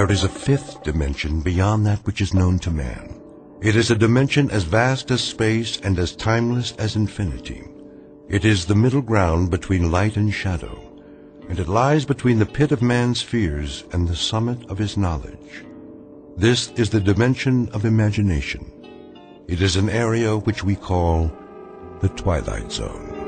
There is a fifth dimension beyond that which is known to man. It is a dimension as vast as space and as timeless as infinity. It is the middle ground between light and shadow, and it lies between the pit of man's fears and the summit of his knowledge. This is the dimension of imagination. It is an area which we call the Twilight Zone.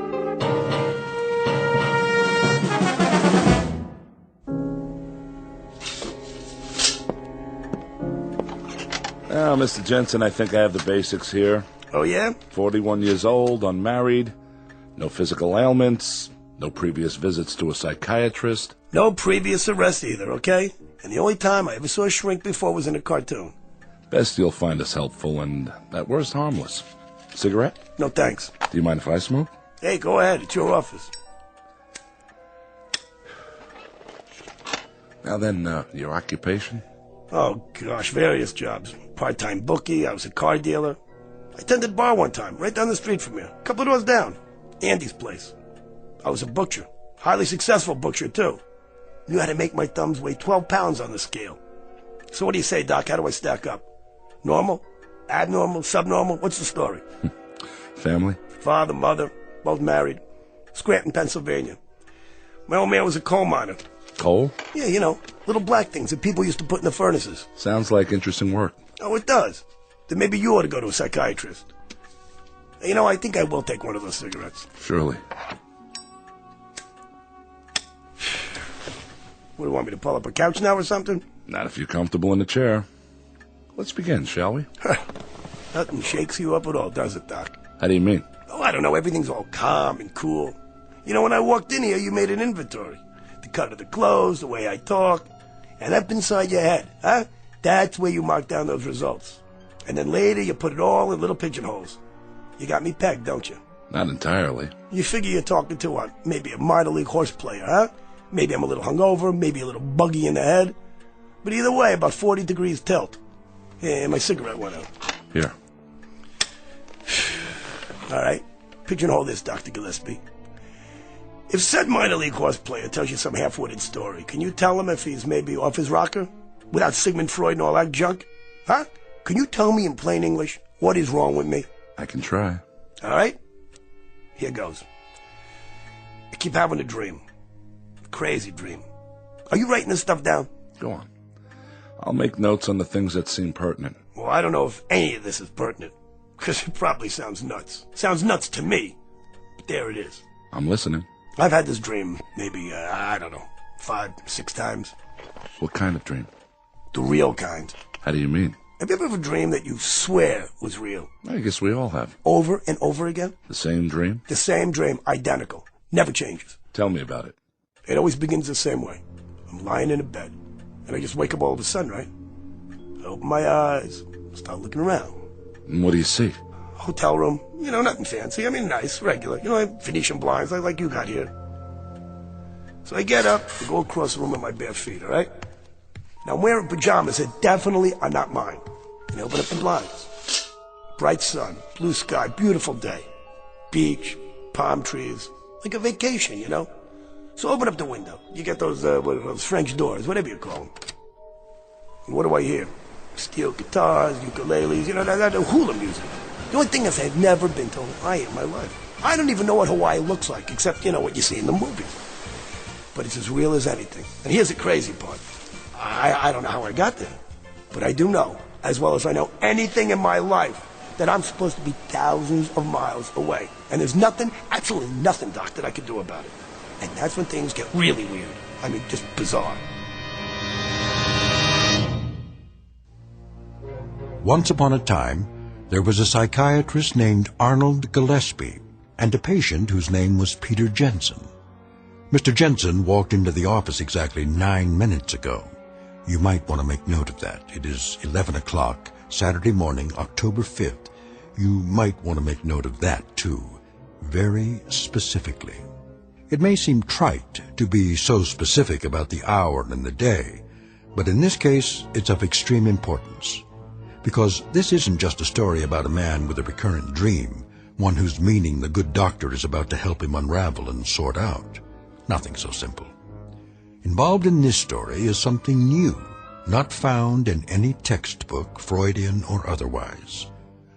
Now, Mr. Jensen, I think I have the basics here. Oh, yeah? 41 years old, unmarried, no physical ailments, no previous visits to a psychiatrist. No previous arrest either, okay? And the only time I ever saw a shrink before was in a cartoon. Best you'll find us helpful, and at worst harmless. Cigarette? No thanks. Do you mind if I smoke? Hey, go ahead. It's your office. Now then, your occupation? Oh, gosh, various jobs. Part-time bookie, I was a car dealer. I tended a bar one time, right down the street from here. A couple of doors down. Andy's place. I was a butcher. Highly successful butcher, too. Knew how to make my thumbs weigh 12 pounds on the scale. So what do you say, Doc? How do I stack up? Normal? Abnormal? Subnormal? What's the story? Family? Father, mother, both married. Scranton, Pennsylvania. My old man was a coal miner. Coal? Yeah, you know, little black things that people used to put in the furnaces. Sounds like interesting work. Oh, it does. Then maybe you ought to go to a psychiatrist. You know, I think I will take one of those cigarettes. Surely. What, do you want me to pull up a couch now or something? Not if you're comfortable in the chair. Let's begin, shall we? Nothing shakes you up at all, does it, Doc? How do you mean? Oh, I don't know. Everything's all calm and cool. You know, when I walked in here, you made an inventory. The cut of the clothes, the way I talk. And up inside your head, huh? That's where you mark down those results. And then later you put it all in little pigeonholes. You got me pegged, don't you? Not entirely. You figure you're talking to what? Maybe a minor league horse player, huh? Maybe I'm a little hungover, maybe a little buggy in the head. But either way, about 40 degrees tilt. And my cigarette went out. Here. All right. Pigeonhole this, Dr. Gillespie. If said minor league horse player tells you some half-witted story, can you tell him if he's maybe off his rocker? Without Sigmund Freud and all that junk? Huh? Can you tell me in plain English what is wrong with me? I can try. All right? Here goes. I keep having a dream. A crazy dream. Are you writing this stuff down? Go on. I'll make notes on the things that seem pertinent. Well, I don't know if any of this is pertinent, because it probably sounds nuts. Sounds nuts to me, but there it is. I'm listening. I've had this dream maybe, I don't know, 5, 6 times. What kind of dream? The real kind. How do you mean? Have you ever had a dream that you swear was real? I guess we all have. Over and over again? The same dream? The same dream, identical. Never changes. Tell me about it. It always begins the same way. I'm lying in a bed, and I just wake up all of a sudden, right? I open my eyes, start looking around. And what do you see? Hotel room, you know, nothing fancy. I mean, nice, regular. You know, I have Venetian blinds like you got here. So I get up and go across the room with my bare feet, all right? Now, I'm wearing pajamas that definitely are not mine. And I open up the blinds. Bright sun, blue sky, beautiful day. Beach, palm trees, like a vacation, you know? So open up the window. You get those French doors, whatever you call them. And what do I hear? Steel guitars, ukuleles, you know, that hula music. The only thing is I've never been to Hawaii in my life. I don't even know what Hawaii looks like, except, you know, what you see in the movies. But it's as real as anything. And here's the crazy part. I don't know how I got there. But I do know, as well as I know anything in my life, that I'm supposed to be thousands of miles away. And there's nothing, absolutely nothing, Doc, that I can do about it. And that's when things get really weird. I mean, just bizarre. Once upon a time, there was a psychiatrist named Arnold Gillespie and a patient whose name was Peter Jensen. Mr. Jensen walked into the office exactly 9 minutes ago. You might want to make note of that. It is 11 o'clock, Saturday morning, October 5th. You might want to make note of that, too, very specifically. It may seem trite to be so specific about the hour and the day, but in this case, it's of extreme importance. Because this isn't just a story about a man with a recurrent dream, one whose meaning the good doctor is about to help him unravel and sort out. Nothing so simple. Involved in this story is something new, not found in any textbook, Freudian or otherwise.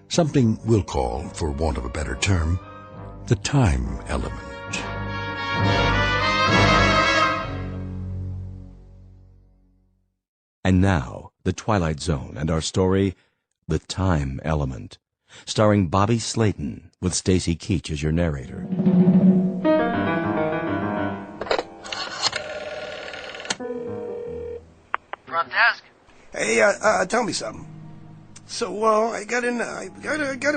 Something we'll call, for want of a better term, the time element. And now, The Twilight Zone and our story, The Time Element, starring Bobby Slayton with Stacy Keach as your narrator. Front desk. Hey, tell me something. So, I got in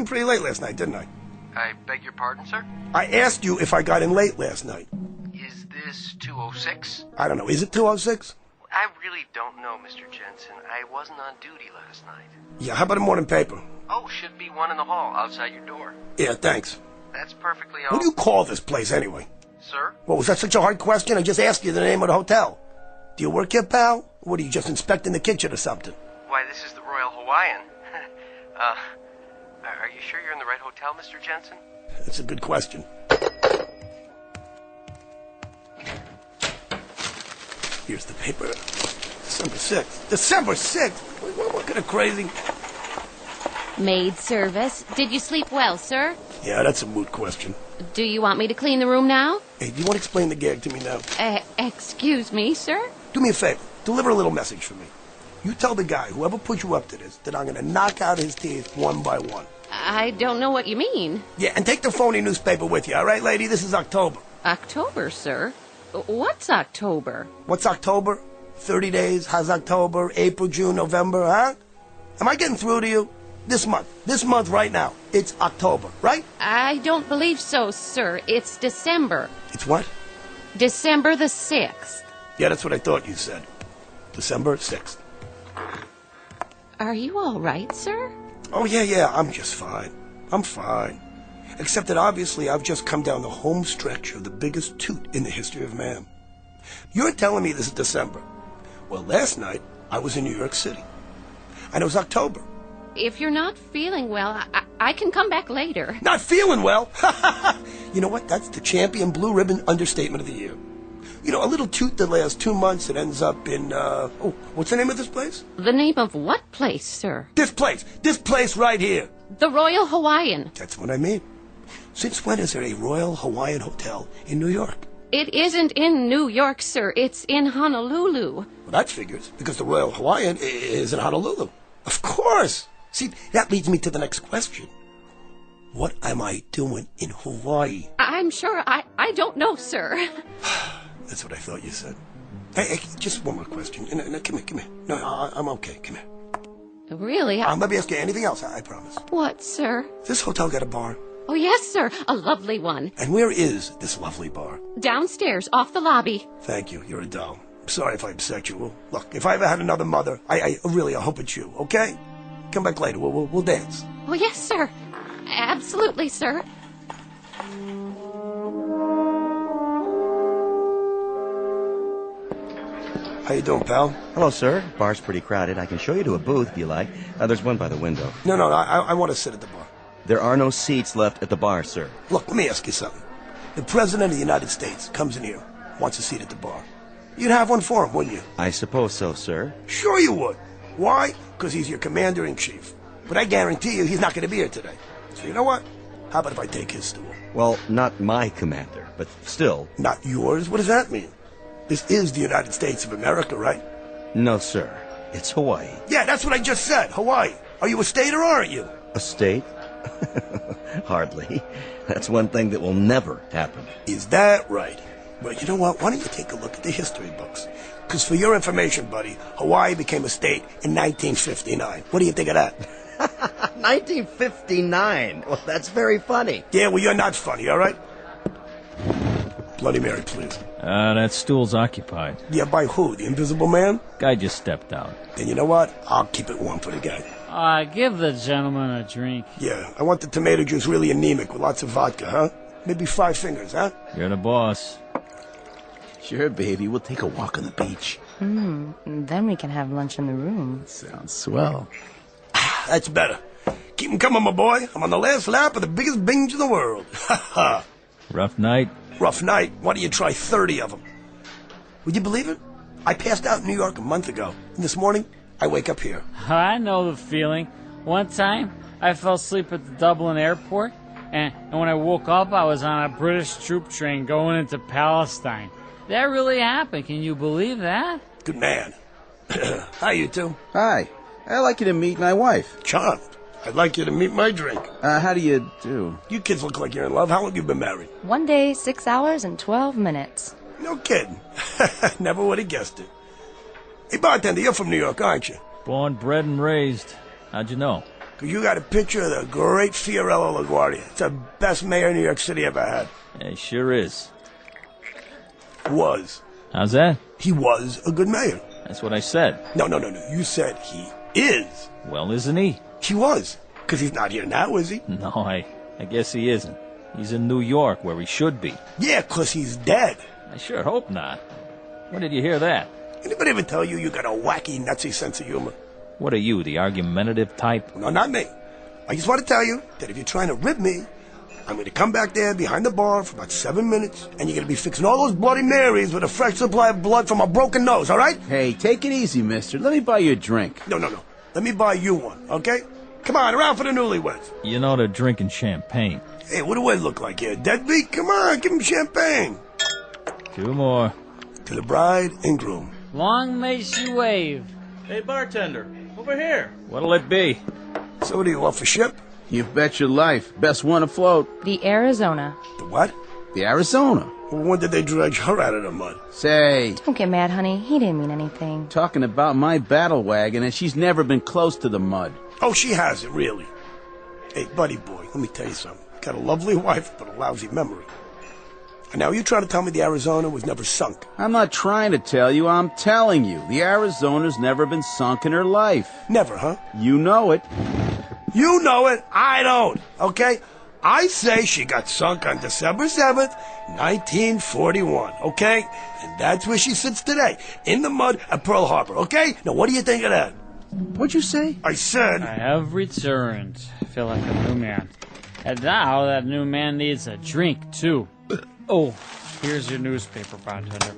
pretty late last night, didn't I? I beg your pardon, sir? I asked you if I got in late last night. Is this 206? I don't know. Is it 206? I really don't know, Mr. Jensen. I wasn't on duty last night. Yeah, how about a morning paper? Oh, should be one in the hall outside your door. Yeah, thanks. That's perfectly all. What do you call this place, anyway? Sir? Well, was that such a hard question? I just asked you the name of the hotel. Do you work here, pal? Or what, are you just inspecting the kitchen or something? Why, this is the Royal Hawaiian. Are you sure you're in the right hotel, Mr. Jensen? That's a good question. Here's the paper. December 6th. December 6th? What kind of crazy... Maid service. Did you sleep well, sir? Yeah, that's a moot question. Do you want me to clean the room now? Hey, do you want to explain the gag to me now? Excuse me, sir? Do me a favor. Deliver a little message for me. You tell the guy, whoever put you up to this, that I'm going to knock out his teeth one by one. I don't know what you mean. Yeah, and take the phony newspaper with you, all right, lady? This is October. October, sir? What's October? What's October? 30 days. How's October? April, June, November, huh? Am I getting through to you? This month right now. It's October, right? I don't believe so, sir. It's December. It's what? December the 6th. Yeah, that's what I thought you said. December 6th. Are you all right, sir? Oh, yeah, I'm just fine. I'm fine. Except that obviously I've just come down the home stretch of the biggest toot in the history of man. You're telling me this is December. Well, last night I was in New York City. And it was October. If you're not feeling well, I can come back later. Not feeling well? You know what? That's the champion blue ribbon understatement of the year. You know, a little toot that lasts 2 months, it ends up in, what's the name of this place? The name of what place, sir? This place right here. The Royal Hawaiian. That's what I mean. Since when is there a Royal Hawaiian Hotel in New York? It isn't in New York, sir. It's in Honolulu. Well, that figures, because the Royal Hawaiian is in Honolulu. Of course. See, that leads me to the next question. What am I doing in Hawaii? I'm sure I don't know, sir. That's what I thought you said. Hey, just one more question. No, come here. No, I'm okay. Come here. Really? Let me ask you anything else, I promise. What, sir? This hotel got a bar? Oh, yes, sir. A lovely one. And where is this lovely bar? Downstairs, off the lobby. Thank you. You're a doll. I'm sorry if I upset you. Well, look, if I ever had another mother, I hope it's you, okay? Come back later. We'll dance. Oh, yes, sir. Absolutely, sir. How you doing, pal? Hello, sir. Bar's pretty crowded. I can show you to a booth if you like. There's one by the window. No, I want to sit at the bar. There are no seats left at the bar, sir. Look, let me ask you something. The President of the United States comes in here, wants a seat at the bar. You'd have one for him, wouldn't you? I suppose so, sir. Sure you would. Why? Because he's your commander-in-chief. But I guarantee you he's not going to be here today. So you know what? How about if I take his stool? Well, not my commander, but still. Not yours? What does that mean? This is the United States of America, right? No, sir. It's Hawaii. Yeah, that's what I just said. Hawaii. Are you a state or aren't you? A state? Hardly. That's one thing that will never happen. Is that right? Well, you know what? Why don't you take a look at the history books? Because for your information, buddy, Hawaii became a state in 1959. What do you think of that? 1959? Well, that's very funny. Yeah, well, you're not funny, all right? Bloody Mary, please. That stool's occupied. Yeah, by who? The Invisible Man? Guy just stepped out. Then you know what? I'll keep it warm for the guy. Give the gentleman a drink. Yeah, I want the tomato juice really anemic with lots of vodka, huh? Maybe 5 fingers, huh? You're the boss. Sure, baby. We'll take a walk on the beach. Then we can have lunch in the room. Sounds swell. That's better. Keep 'em coming, my boy. I'm on the last lap of the biggest binge in the world. Ha ha. Rough night? Rough night. Why don't you try 30 of them? Would you believe it? I passed out in New York a month ago, and this morning, I wake up here. I know the feeling. One time, I fell asleep at the Dublin airport, and when I woke up, I was on a British troop train going into Palestine. That really happened. Can you believe that? Good man. Hi, you two. Hi. I'd like you to meet my wife. Charmed. I'd like you to meet my drink. How do you do? You kids look like you're in love. How long you been married? 1 day, 6 hours, and 12 minutes. No kidding. Never would have guessed it. Hey, bartender, you're from New York, aren't you? Born, bred, and raised. How'd you know? 'Cause you got a picture of the great Fiorello LaGuardia. It's the best mayor New York City ever had. It sure is. Was. How's that? He was a good mayor. That's what I said. No. You said he is. Well, isn't he? He was. 'Cause he's not here now, is he? No, I guess he isn't. He's in New York, where he should be. Yeah, 'cause he's dead. I sure hope not. When did you hear that? Anybody ever tell you got a wacky, nutsy sense of humor? What are you, the argumentative type? No, not me. I just want to tell you that if you're trying to rip me, I'm going to come back there behind the bar for about 7 minutes, and you're going to be fixing all those Bloody Marys with a fresh supply of blood from a broken nose, all right? Hey, take it easy, mister. Let me buy you a drink. No. Let me buy you one, okay? Come on, around for the newlyweds. You know they're drinking champagne. Hey, what do I look like here? Deadbeat? Come on, give him champagne. 2 more. To the bride and groom. Long may she wave. Hey, bartender, over here. What'll it be? So what do you off a ship? You bet your life. Best one afloat. The Arizona. The what? The Arizona. Well, when did they dredge her out of the mud? Say, Don't get mad, honey. He didn't mean anything. talking about my battle wagon, and she's never been close to the mud. Oh, she hasn't, really. Hey, buddy boy, let me tell you something. Got a lovely wife, but a lousy memory. And now you trying to tell me the Arizona was never sunk? I'm not trying to tell you, I'm telling you. The Arizona's never been sunk in her life. Never, huh? You know it. You know it, I don't, okay? I say she got sunk on December 7th, 1941, okay? And that's where she sits today, in the mud at Pearl Harbor, okay? Now, what do you think of that? What'd you say? I said... I have returned. I feel like a new man. And now that new man needs a drink, too. Oh, here's your newspaper, bartender.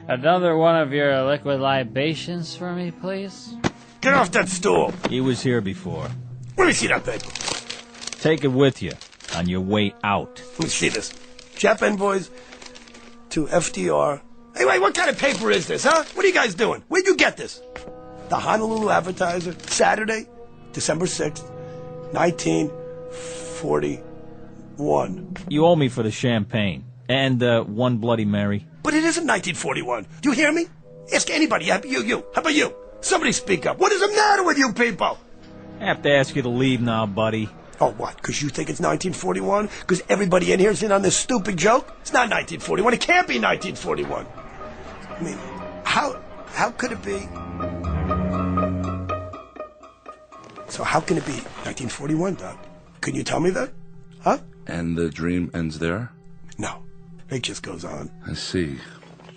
Another one of your liquid libations for me, please? Get off that stool! He was here before. Let me see that paper. Take it with you on your way out. Let me see this. Jap envoys to FDR. Hey, wait, what kind of paper is this, huh? What are you guys doing? Where'd you get this? The Honolulu Advertiser, Saturday, December 6th, 1941. You owe me for the champagne. And one Bloody Mary. But it isn't 1941. Do you hear me? Ask anybody. You. How about you? Somebody speak up. What is the matter with you people? I have to ask you to leave now, buddy. Oh, what? Because you think it's 1941? Because everybody in here is in on this stupid joke? It's not 1941. It can't be 1941. I mean, how could it be? So how can it be 1941, Doc? Can you tell me that? Huh? And the dream ends there? No. It just goes on. I see.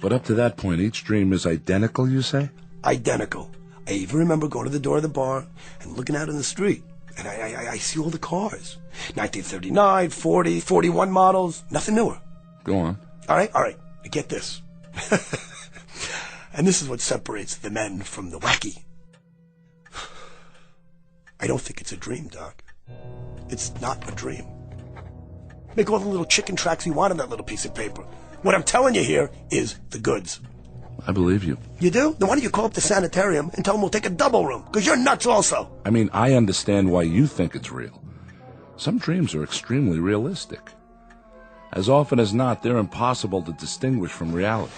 But up to that point, each dream is identical, you say? Identical. I even remember going to the door of the bar and looking out in the street. And I see all the cars. 1939, 40, 41 models. Nothing newer. Go on. All right. I get this. And this is what separates the men from the wacky. I don't think it's a dream, Doc. It's not a dream. Make all the little chicken tracks you want on that little piece of paper. What I'm telling you here is the goods. I believe you. You do? Then why don't you call up the sanitarium and tell them we'll take a double room? Because you're nuts also. I mean, I understand why you think it's real. Some dreams are extremely realistic. As often as not, they're impossible to distinguish from reality.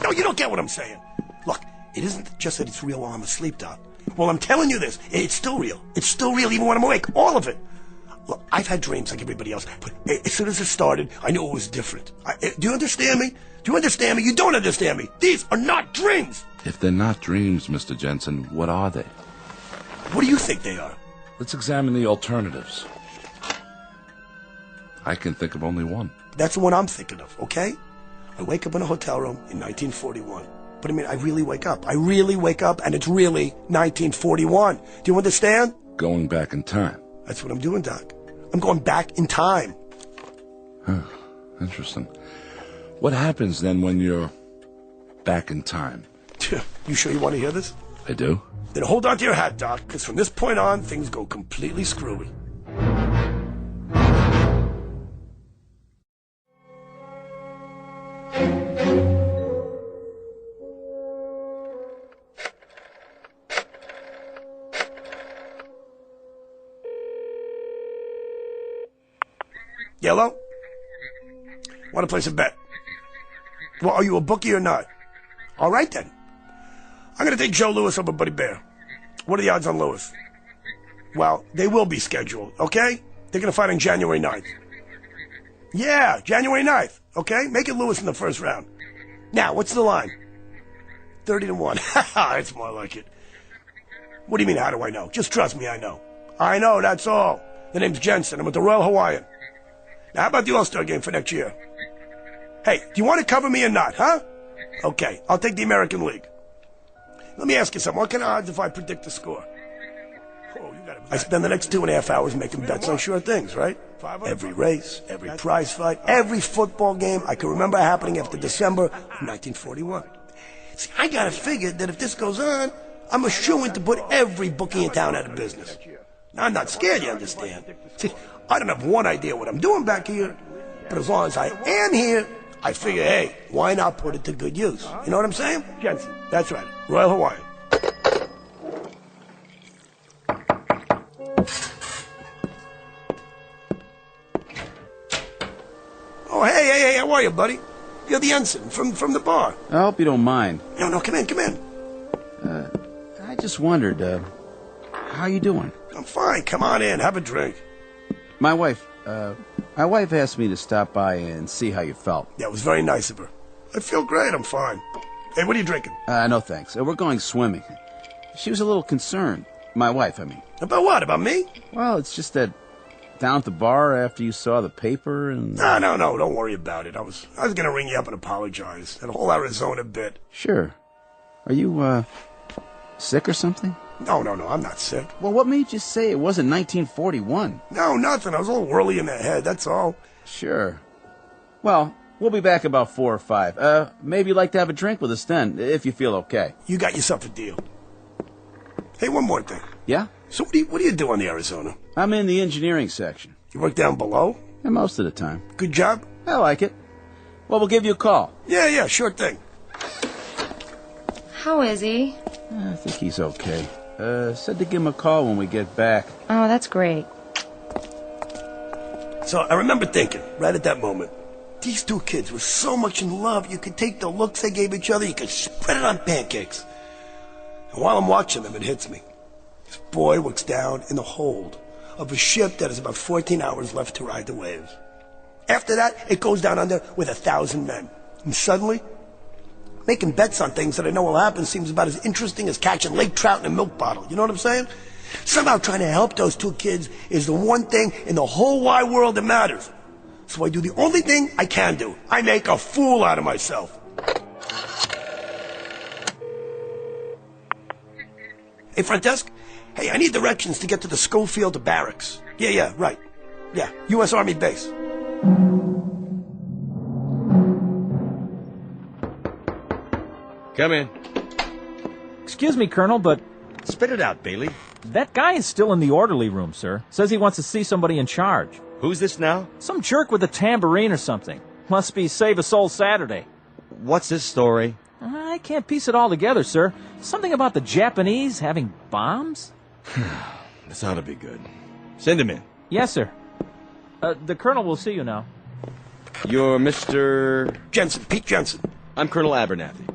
No, you don't get what I'm saying. Look, it isn't just that it's real while I'm asleep, Doc. Well, I'm telling you this. It's still real. It's still real even when I'm awake. All of it. Look, I've had dreams like everybody else, but as soon as it started, I knew it was different. Do you understand me? Do you understand me? You don't understand me. These are not dreams. If they're not dreams, Mr. Jensen, what are they? What do you think they are? Let's examine the alternatives. I can think of only one. That's the one I'm thinking of, okay? I wake up in a hotel room in 1941. But I mean, I really wake up. I really wake up, and it's really 1941. Do you understand? Going back in time. That's what I'm doing, Doc. I'm going back in time. Huh. Interesting. What happens then when you're back in time? You sure you want to hear this? I do. Then hold on to your hat, Doc, because from this point on, things go completely screwy. Yellow? Want to place a bet? Well, are you a bookie or not? All right, then. I'm going to take Joe Louis over Buddy Bear. What are the odds on Louis? Well, they will be scheduled, okay? They're going to fight on January 9th. Yeah, January 9th, okay? Make it Louis in the first round. Now, what's the line? 30-1. That's more like it. What do you mean, how do I know? Just trust me, I know. I know, that's all. The name's Jensen. I'm with the Royal Hawaiian. Now, how about the All-Star game for next year? Hey, do you want to cover me or not, huh? Okay, I'll take the American League. Let me ask you something. What kind of odds if I predict the score? I spend the next 2.5 hours making bets on sure things, right? Every race, every prize fight, every football game I can remember happening after December of 1941. See, I gotta figure that if this goes on, I'm a shoo-in to put every bookie in town out of business. Now, I'm not scared, you understand? See, I don't have one idea what I'm doing back here, but as long as I am here, I figure, hey, why not put it to good use? You know what I'm saying? Jensen, that's right. Royal Hawaiian. Oh, hey, how are you, buddy? You're the ensign from the bar. I hope you don't mind. No, come in. I just wondered, how you doing? I'm fine. Come on in. Have a drink. My wife asked me to stop by and see how you felt. Yeah, it was very nice of her. I feel great. I'm fine. Hey, what are you drinking? No thanks. We're going swimming. She was a little concerned. My wife, I mean. About what? About me? Well, it's just that down at the bar after you saw the paper and... No, don't worry about it. I was gonna ring you up and apologize. That whole Arizona bit. Sure. Are you, sick or something? No, I'm not sick. Well, what made you say it wasn't 1941? No, nothing. I was a little whirly in the head, that's all. Sure. Well, we'll be back about 4 or 5. Maybe you'd like to have a drink with us then, if you feel okay. You got yourself a deal. Hey, one more thing. Yeah? So what do you do on the Arizona? I'm in the engineering section. You work down below? Yeah, most of the time. Good job? I like it. Well, we'll give you a call. Yeah, sure thing. How is he? I think he's okay. Said to give him a call when we get back. Oh, that's great. So I remember thinking, right at that moment, these two kids were so much in love, you could take the looks they gave each other, you could spread it on pancakes. And while I'm watching them, it hits me. This boy looks down in the hold of a ship that has about 14 hours left to ride the waves. After that, it goes down under with 1,000 men. And suddenly, making bets on things that I know will happen seems about as interesting as catching lake trout in a milk bottle. You know what I'm saying? Somehow trying to help those two kids is the one thing in the whole wide world that matters. So I do the only thing I can do. I make a fool out of myself. Hey, front desk? Hey, I need directions to get to the Schofield barracks. Yeah, right. Yeah, U.S. Army base. Come in. Excuse me, Colonel, but... Spit it out, Bailey. That guy is still in the orderly room, sir. Says he wants to see somebody in charge. Who's this now? Some jerk with a tambourine or something. Must be Save a Soul Saturday. What's this story? I can't piece it all together, sir. Something about the Japanese having bombs? This ought to be good. Send him in. Yes, sir. The Colonel will see you now. You're Mr... Jensen, Pete Jensen. I'm Colonel Abernathy.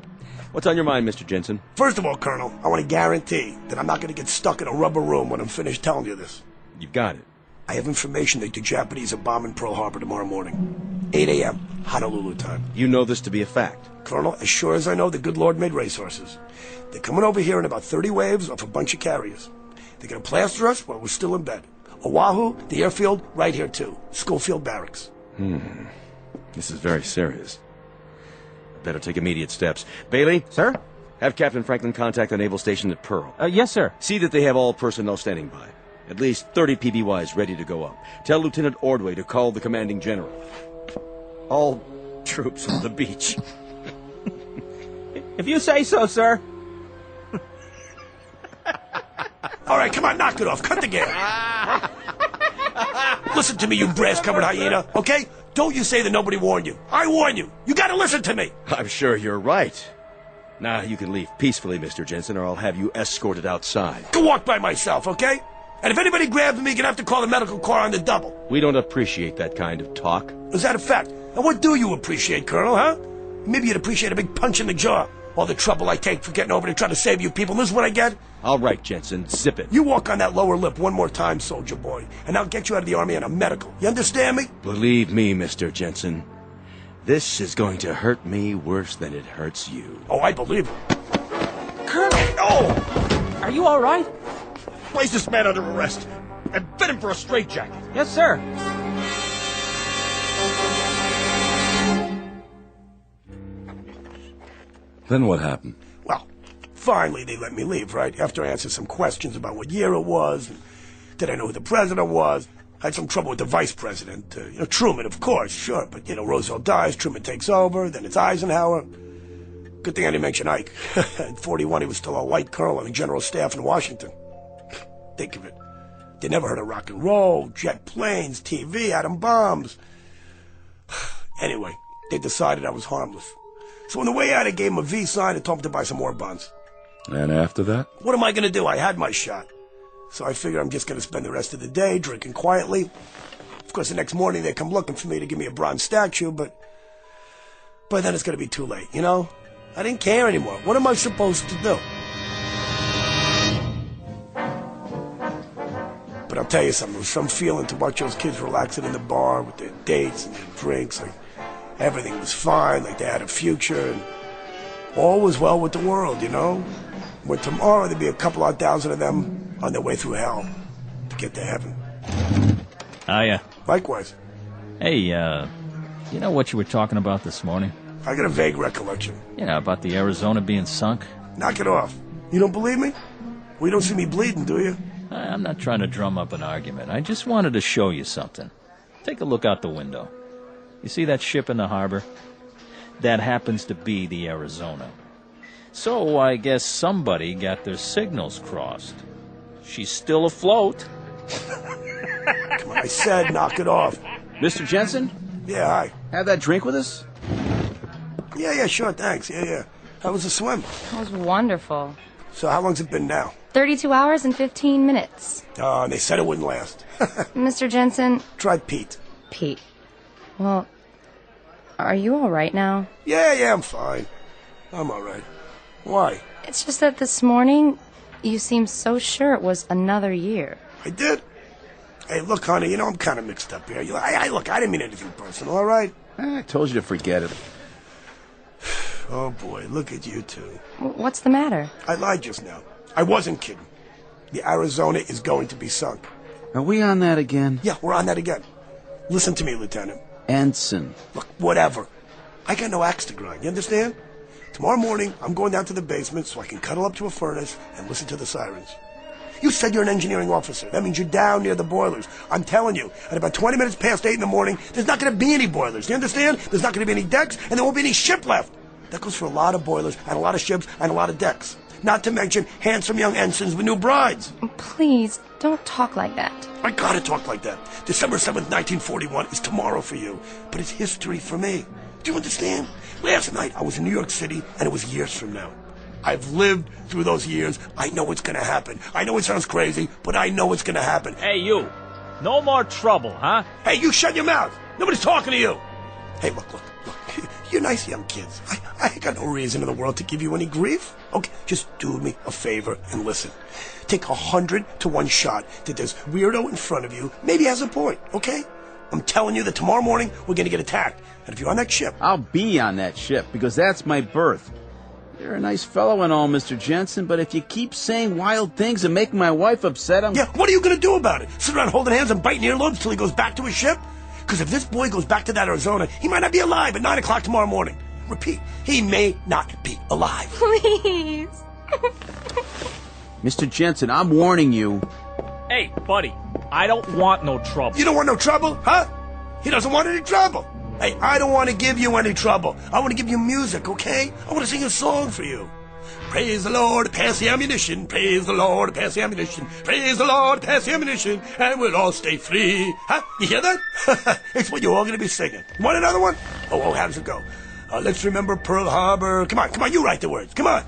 What's on your mind, Mr. Jensen? First of all, Colonel, I want to guarantee that I'm not going to get stuck in a rubber room when I'm finished telling you this. You've got it. I have information that the Japanese are bombing Pearl Harbor tomorrow morning. 8 a.m., Honolulu time. You know this to be a fact. Colonel, as sure as I know, the good Lord made racehorses. They're coming over here in about 30 waves off a bunch of carriers. They're going to plaster us while we're still in bed. Oahu, the airfield, right here too. Schofield Barracks. This is very serious. Better take immediate steps. Bailey? Sir? Have Captain Franklin contact the naval station at Pearl. Yes, sir. See that they have all personnel standing by. At least 30 PBYs ready to go up. Tell Lieutenant Ordway to call the commanding general. All troops on the beach. If you say so, sir. All right, come on, knock it off. Cut the game. Listen to me, you brass-covered hyena, okay? Don't you say that nobody warned you. I warn you. You gotta listen to me. I'm sure you're right. Now you can leave peacefully, Mr. Jensen, or I'll have you escorted outside. Go walk by myself, okay? And if anybody grabs me, you're gonna have to call the medical corps on the double. We don't appreciate that kind of talk. Is that a fact? And what do you appreciate, Colonel, huh? Maybe you'd appreciate a big punch in the jaw. All the trouble I take for getting over to try to save you people. And this is what I get? All right, Jensen, zip it. You walk on that lower lip one more time, soldier boy, and I'll get you out of the Army on a medical. You understand me? Believe me, Mr. Jensen, this is going to hurt me worse than it hurts you. Oh, I believe it. Colonel! Oh! Are you all right? Place this man under arrest and fit him for a straitjacket. Yes, sir. Then what happened? Well, finally they let me leave, right? After I answered some questions about what year it was, and did I know who the president was? I had some trouble with the vice president. Truman, of course, sure. But, Roosevelt dies, Truman takes over, then it's Eisenhower. Good thing I didn't mention Ike. At 41, he was still a light colonel on the general staff in Washington. Think of it. They never heard of rock and roll, jet planes, TV, atom bombs. Anyway, they decided I was harmless. So on the way out, I gave him a V sign and told him to buy some more bonds. And after that? What am I going to do? I had my shot. So I figure I'm just going to spend the rest of the day drinking quietly. Of course, the next morning they come looking for me to give me a bronze statue, but by then it's going to be too late, I didn't care anymore. What am I supposed to do? But I'll tell you something. There was some feeling to watch those kids relaxing in the bar with their dates and their drinks. Like everything was fine, like they had a future, and all was well with the world, When tomorrow there'd be a couple of thousand of them on their way through hell to get to heaven. Hiya. Likewise. Hey, you know what you were talking about this morning? I got a vague recollection. About the Arizona being sunk? Knock it off. You don't believe me? Well, you don't see me bleeding, do you? I'm not trying to drum up an argument. I just wanted to show you something. Take a look out the window. You see that ship in the harbor? That happens to be the Arizona. So I guess somebody got their signals crossed. She's still afloat. Come on, I said knock it off. Mr. Jensen? Yeah, hi. Have that drink with us? Yeah, sure, thanks. Yeah. How was the swim? It was wonderful. So how long's it been now? 32 hours and 15 minutes. Oh, and they said it wouldn't last. Mr. Jensen? Try Pete. Pete. Well, are you all right now? Yeah, I'm fine. I'm all right. Why? It's just that this morning, you seemed so sure it was another year. I did? Hey, look, honey, I'm kind of mixed up here. Look, I didn't mean anything personal, all right? I told you to forget it. Oh, boy, look at you two. What's the matter? I lied just now. I wasn't kidding. The Arizona is going to be sunk. Are we on that again? Yeah, we're on that again. Listen to me, Lieutenant. Ensign. Look, whatever. I got no axe to grind, you understand? Tomorrow morning, I'm going down to the basement so I can cuddle up to a furnace and listen to the sirens. You said you're an engineering officer. That means you're down near the boilers. I'm telling you, at about 20 minutes past 8 in the morning, there's not going to be any boilers. Do you understand? There's not going to be any decks, and there won't be any ship left. That goes for a lot of boilers and a lot of ships and a lot of decks. Not to mention handsome young ensigns with new brides. Please, don't talk like that. I gotta talk like that. December 7th, 1941 is tomorrow for you, but it's history for me. Do you understand? Last night I was in New York City, and it was years from now. I've lived through those years. I know what's gonna happen. I know it sounds crazy, but I know it's gonna happen. Hey, you. No more trouble, huh? Hey, you shut your mouth. Nobody's talking to you. Hey, look. You're nice young kids. I ain't got no reason in the world to give you any grief. Okay, just do me a favor and listen. Take 100 to 1 shot that this weirdo in front of you maybe has a point, okay? I'm telling you that tomorrow morning we're gonna get attacked. And if you're on that ship... I'll be on that ship, because that's my berth. You're a nice fellow and all, Mr. Jensen, but if you keep saying wild things and making my wife upset, Yeah, what are you gonna do about it? Sit around holding hands and biting earlobes till he goes back to his ship? Because if this boy goes back to that Arizona, he might not be alive at 9 o'clock tomorrow morning. Repeat, he may not be alive. Please. Mr. Jensen, I'm warning you. Hey, buddy, I don't want no trouble. You don't want no trouble, huh? He doesn't want any trouble. Hey, I don't want to give you any trouble. I want to give you music, okay? I want to sing a song for you. Praise the Lord, pass the ammunition. Praise the Lord, pass the ammunition. Praise the Lord, pass the ammunition. And we'll all stay free. Huh? You hear that? It's what you're all going to be singing. You want another one? Oh, how does it go? Let's remember Pearl Harbor. Come on, you write the words. Come on.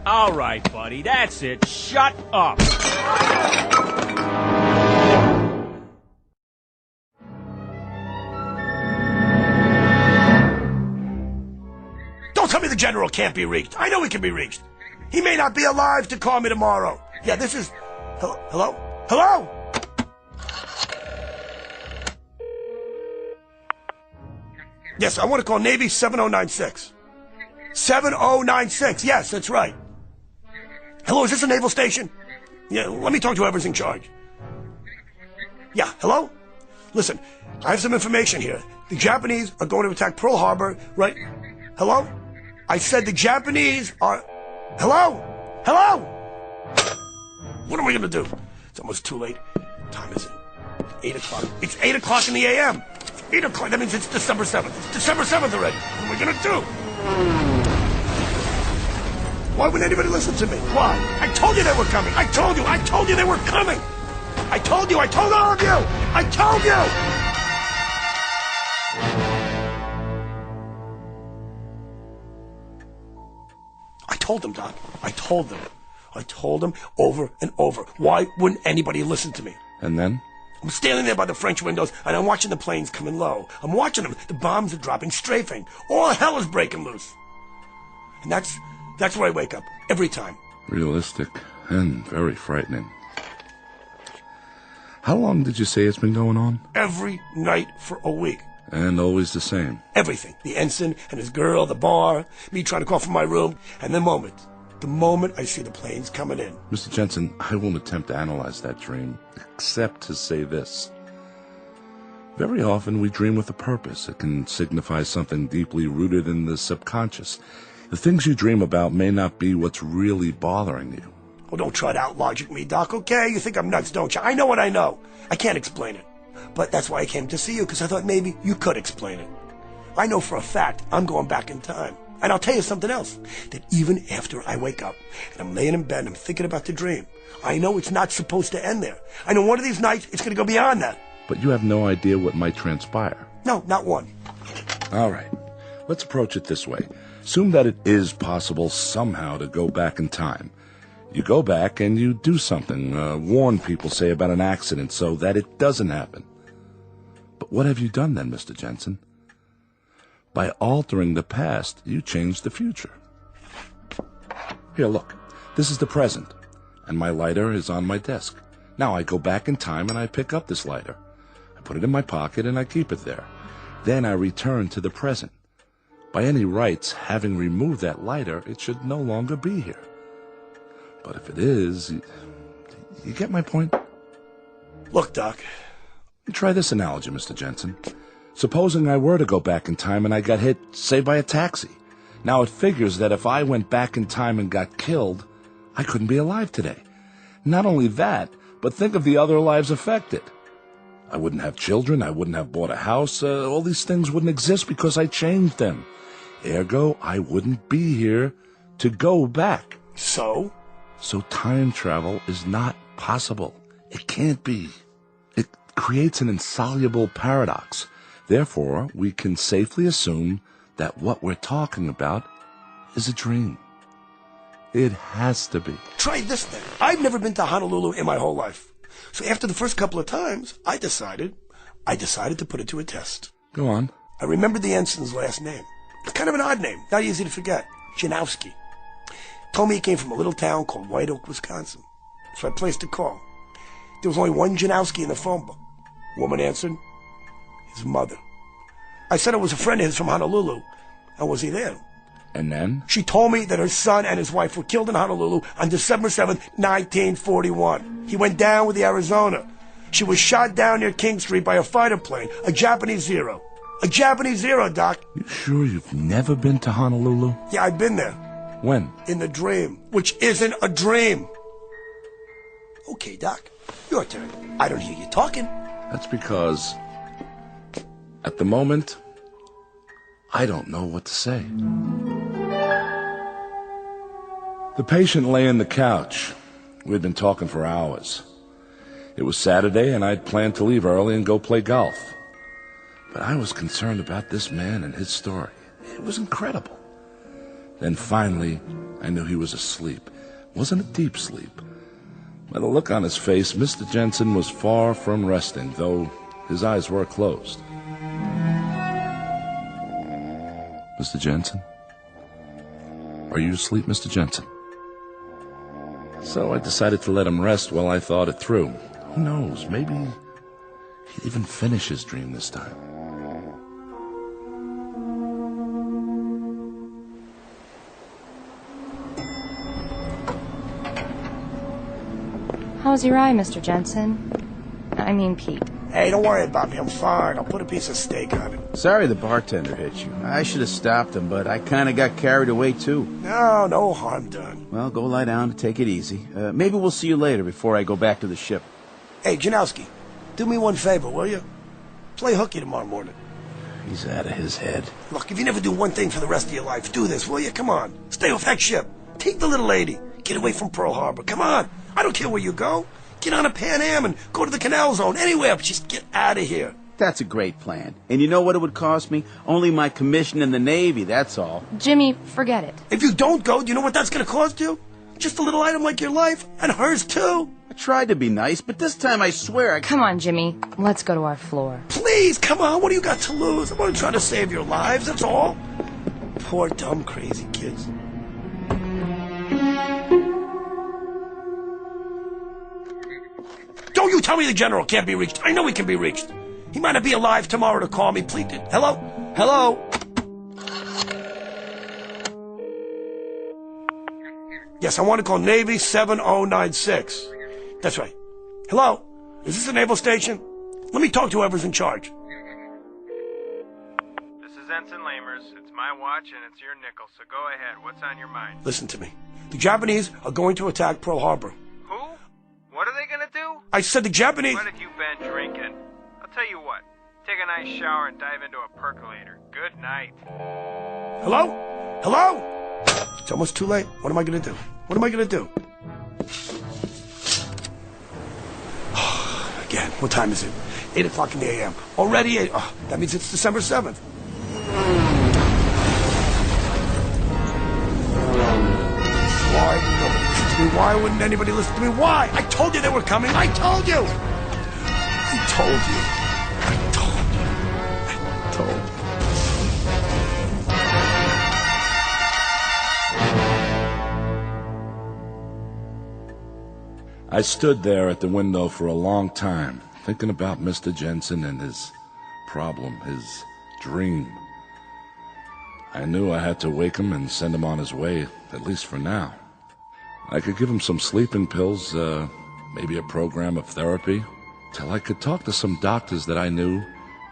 All right, buddy, that's it. Shut up. Don't tell me the general can't be reached. I know he can be reached. He may not be alive to call me tomorrow. Yeah, this is... Hello? Yes, I want to call Navy 7096. 7096, yes, that's right. Hello, is this a naval station? Yeah, let me talk to whoever's in charge. Yeah, hello? Listen, I have some information here. The Japanese are going to attack Pearl Harbor, right? Hello? I said the Japanese are... Hello? What am I going to do? It's almost too late. What time is it? 8 o'clock. It's 8 o'clock in the a.m. 8 o'clock. That means it's December 7th. It's December 7th already. What am I going to do? Why wouldn't anybody listen to me? Why? I told you they were coming. I told you they were coming. I told all of you. I told you. I told them, Doc. I told them over and over. Why wouldn't anybody listen to me? And then? I'm standing there by the French windows, and I'm watching the planes coming low. I'm watching them. The bombs are dropping, strafing. All hell is breaking loose. And that's where I wake up, every time. Realistic and very frightening. How long did you say it's been going on? Every night for a week. And always the same? Everything. The ensign and his girl, the bar, me trying to call from my room, and the moment I see the planes coming in. Mr. Jensen, I won't attempt to analyze that dream, except to say this. Very often we dream with a purpose. It can signify something deeply rooted in the subconscious. The things you dream about may not be what's really bothering you. Well, don't try to out-logic me, Doc, okay? You think I'm nuts, don't you? I know what I know. I can't explain it. But that's why I came to see you, because I thought maybe you could explain it. I know for a fact I'm going back in time. And I'll tell you something else, that even after I wake up and I'm laying in bed and I'm thinking about the dream, I know it's not supposed to end there. I know one of these nights it's going to go beyond that. But you have no idea what might transpire. No, not one. All right. Let's approach it this way. Assume that it is possible somehow to go back in time. You go back and you do something, warn people, say, about an accident so that it doesn't happen. But what have you done then, Mr. Jensen? By altering the past, you change the future. Here, look. This is the present, and my lighter is on my desk. Now I go back in time and I pick up this lighter. I put it in my pocket and I keep it there. Then I return to the present. By any rights, having removed that lighter, it should no longer be here. But if it is, you get my point? Look, Doc. Try this analogy, Mr. Jensen. Supposing I were to go back in time and I got hit, say, by a taxi. Now it figures that if I went back in time and got killed, I couldn't be alive today. Not only that, but think of the other lives affected. I wouldn't have children, I wouldn't have bought a house, all these things wouldn't exist because I changed them. Ergo, I wouldn't be here to go back. So? So time travel is not possible. It can't be. It creates an insoluble paradox. Therefore, we can safely assume that what we're talking about is a dream. It has to be. Try this then. I've never been to Honolulu in my whole life. So after the first couple of times, I decided to put it to a test. Go on. I remembered the ensign's last name. It's kind of an odd name, not easy to forget. Janowski. Told me he came from a little town called White Oak, Wisconsin. So I placed a call. There was only one Janowski in the phone book. Woman answered. His mother. I said I was a friend of his from Honolulu. And was he there? And then? She told me that her son and his wife were killed in Honolulu on December 7th, 1941. He went down with the Arizona. She was shot down near King Street by a fighter plane, a Japanese Zero. A Japanese Zero, Doc. You sure you've never been to Honolulu? Yeah, I've been there. When? In the dream, which isn't a dream. Okay, Doc, your turn. I don't hear you talking. That's because, at the moment, I don't know what to say. The patient lay on the couch. We'd been talking for hours. It was Saturday, and I'd planned to leave early and go play golf. But I was concerned about this man and his story. It was incredible. Then finally, I knew he was asleep. It wasn't a deep sleep. By the look on his face, Mr. Jensen was far from resting, though his eyes were closed. Mr. Jensen? Are you asleep, Mr. Jensen? So I decided to let him rest while I thought it through. Who knows, maybe he'd even finish his dream this time. How's your eye, Mr. Jensen? I mean, Pete. Hey, don't worry about me. I'm fine. I'll put a piece of steak on it. Sorry the bartender hit you. I should have stopped him, but I kind of got carried away, too. No harm done. Well, go lie down and take it easy. Maybe we'll see you later before I go back to the ship. Hey, Janowski, do me one favor, will you? Play hooky tomorrow morning. He's out of his head. Look, if you never do one thing for the rest of your life, do this, will you? Come on. Stay off that ship. Take the little lady. Get away from Pearl Harbor. Come on. I don't care where you go. Get on a Pan Am and go to the Canal Zone. Anywhere, but just get out of here. That's a great plan. And you know what it would cost me? Only my commission in the Navy, that's all. Jimmy, forget it. If you don't go, do you know what that's going to cost you? Just a little item like your life, and hers too. I tried to be nice, but this time I swear I... Come on, Jimmy. Let's go to our floor. Please, come on. What do you got to lose? I'm only trying to save your lives, that's all. Poor, dumb, crazy kids. Don't you tell me the general can't be reached. I know he can be reached. He might not be alive tomorrow to call me. Please. Hello? Hello? Yes, I want to call Navy 7096. That's right. Hello? Is this the naval station? Let me talk to whoever's in charge. This is Ensign Lamers. It's my watch and it's your nickel, so go ahead. What's on your mind? Listen to me. The Japanese are going to attack Pearl Harbor. Who? What are they going to do? I said the Japanese... What have you been drinking? I'll tell you what. Take a nice shower and dive into a percolator. Good night. Hello? Hello? It's almost too late. What am I going to do? What am I going to do? Again, what time is it? 8 o'clock in the a.m. Already 8. Oh, that means it's December 7th. Why wouldn't anybody listen to me? Why? I told you they were coming. I told you. I told you. I told you. I told you. I stood there at the window for a long time, thinking about Mr. Jensen and his problem, his dream. I knew I had to wake him and send him on his way, at least for now. I could give him some sleeping pills, maybe a program of therapy, till I could talk to some doctors that I knew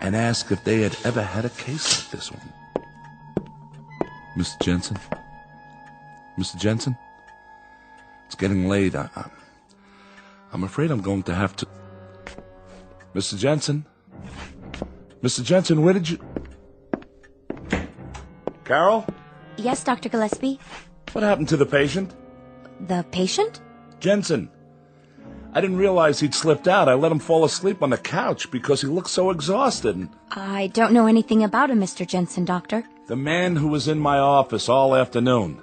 and ask if they had ever had a case like this one. Mr. Jensen? Mr. Jensen? It's getting late. I'm afraid I'm going to have to... Mr. Jensen? Mr. Jensen, where did you... Carol? Yes, Dr. Gillespie? What happened to the patient? The patient? Jensen. I didn't realize he'd slipped out. I let him fall asleep on the couch because he looked so exhausted. I don't know anything about him, Mr. Jensen, Doctor. The man who was in my office all afternoon.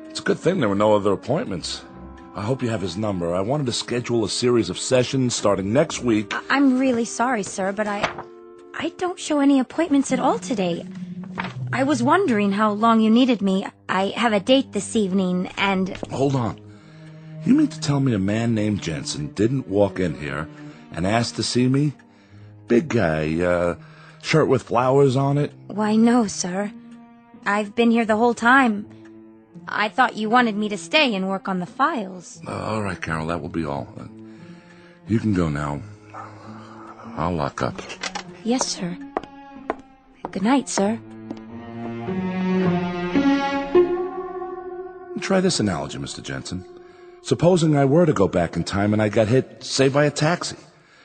It's a good thing there were no other appointments. I hope you have his number. I wanted to schedule a series of sessions starting next week. I'm really sorry, sir, but I don't show any appointments at all today. I was wondering how long you needed me. I have a date this evening, and... Hold on. You mean to tell me a man named Jensen didn't walk in here and ask to see me? Big guy, shirt with flowers on it? Why, no, sir. I've been here the whole time. I thought you wanted me to stay and work on the files. All right, Carol, that will be all. You can go now. I'll lock up. Yes, sir. Good night, sir. Try this analogy, Mr. Jensen. Supposing I were to go back in time and I got hit, say, by a taxi.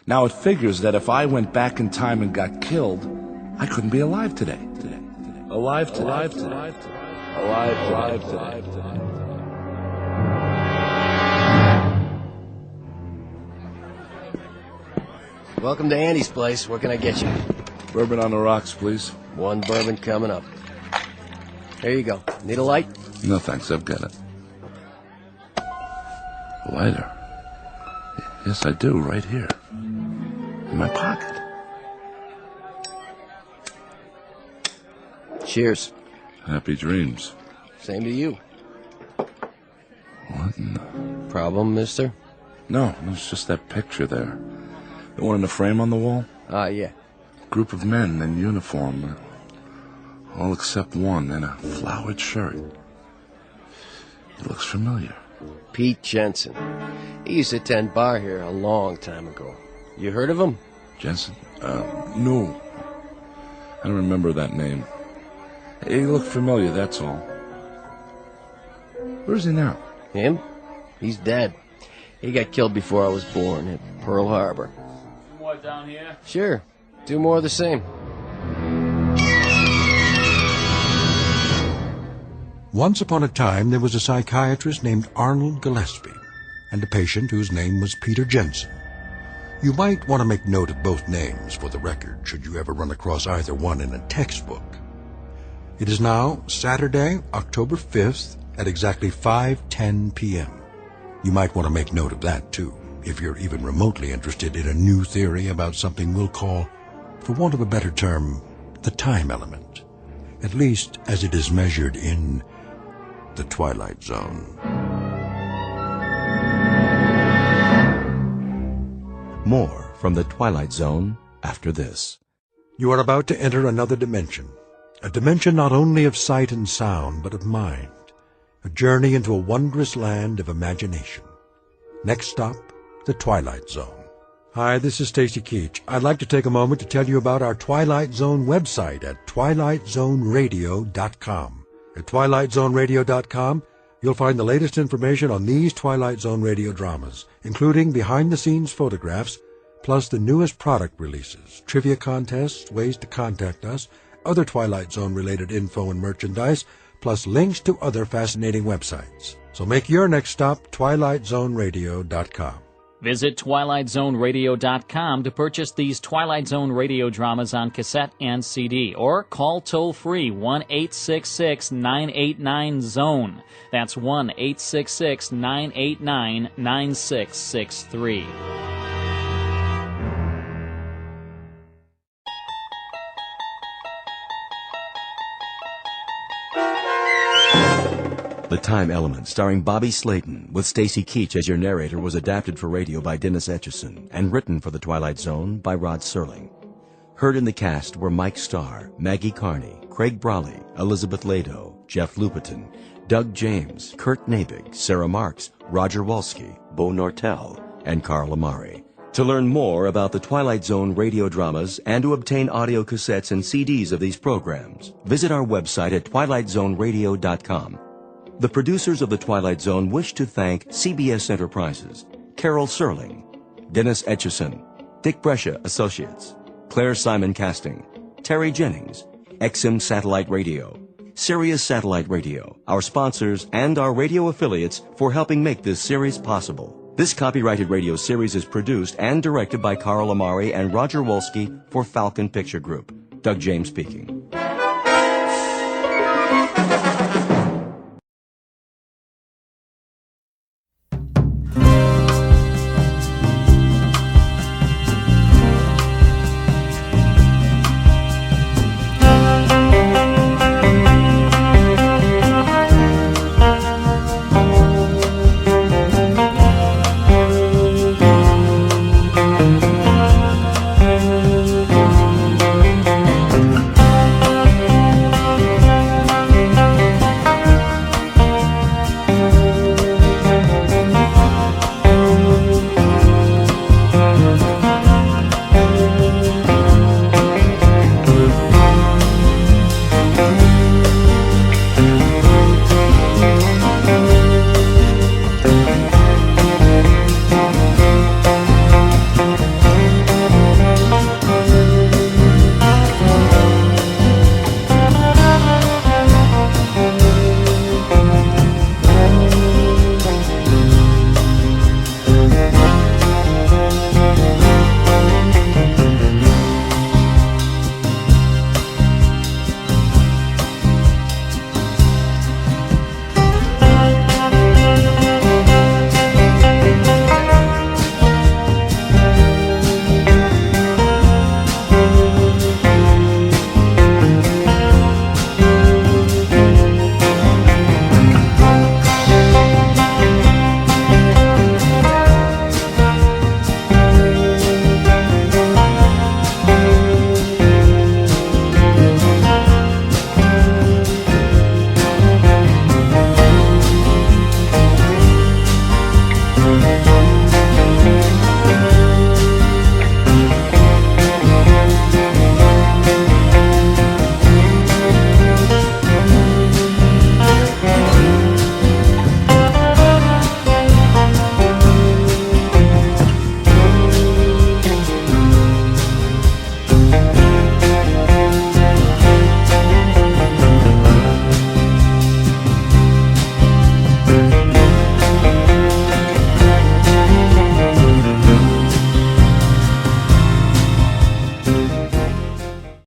Now it figures that if I went back in time and got killed, I couldn't be alive today. Alive today. Alive today. Welcome to Andy's place. What can I get you? Bourbon on the rocks, please. One bourbon coming up. Here you go. Need a light? No, thanks. I've got it. A lighter. Yes, I do. Right here. In my pocket. Cheers. Happy dreams. Same to you. What in the... Problem, mister? No, it's just that picture there. The one in the frame on the wall? Ah, yeah. Group of men in uniform. All except one in a flowered shirt. It looks familiar. Pete Jensen. He used to attend bar here a long time ago. You heard of him? Jensen? No. I don't remember that name. He looked familiar, that's all. Where's he now? Him? He's dead. He got killed before I was born at Pearl Harbor. More down here? Sure. 2 more of the same. Once upon a time, there was a psychiatrist named Arnold Gillespie and a patient whose name was Peter Jensen. You might want to make note of both names for the record, should you ever run across either one in a textbook. It is now Saturday, October 5th, at exactly 5:10 p.m. You might want to make note of that, too, if you're even remotely interested in a new theory about something we'll call, for want of a better term, the time element, at least as it is measured in the Twilight Zone. More from the Twilight Zone after this. You are about to enter another dimension, a dimension not only of sight and sound, but of mind, a journey into a wondrous land of imagination. Next stop, the Twilight Zone. Hi, this is Stacy Keach. I'd like to take a moment to tell you about our Twilight Zone website at twilightzoneradio.com. At twilightzoneradio.com, you'll find the latest information on these Twilight Zone radio dramas, including behind-the-scenes photographs, plus the newest product releases, trivia contests, ways to contact us, other Twilight Zone-related info and merchandise, plus links to other fascinating websites. So make your next stop twilightzoneradio.com. Visit twilightzoneradio.com to purchase these Twilight Zone radio dramas on cassette and CD, or call toll-free 1-866-989-ZONE. That's 1-866-989-9663. The Time Element, starring Bobby Slayton, with Stacy Keach as your narrator, was adapted for radio by Dennis Etchison and written for The Twilight Zone by Rod Serling. Heard in the cast were Mike Starr, Maggie Carney, Craig Brawley, Elizabeth Lado, Jeff Lupetin, Doug James, Kurt Nabig, Sarah Marks, Roger Wolski, Bo Nortel, and Carl Amari. To learn more about the Twilight Zone radio dramas and to obtain audio cassettes and CDs of these programs, visit our website at twilightzoneradio.com. The producers of The Twilight Zone wish to thank CBS Enterprises, Carol Serling, Dennis Etchison, Dick Brescia Associates, Claire Simon Casting, Terry Jennings, XM Satellite Radio, Sirius Satellite Radio, our sponsors, and our radio affiliates for helping make this series possible. This copyrighted radio series is produced and directed by Carl Amari and Roger Wolski for Falcon Picture Group. Doug James speaking.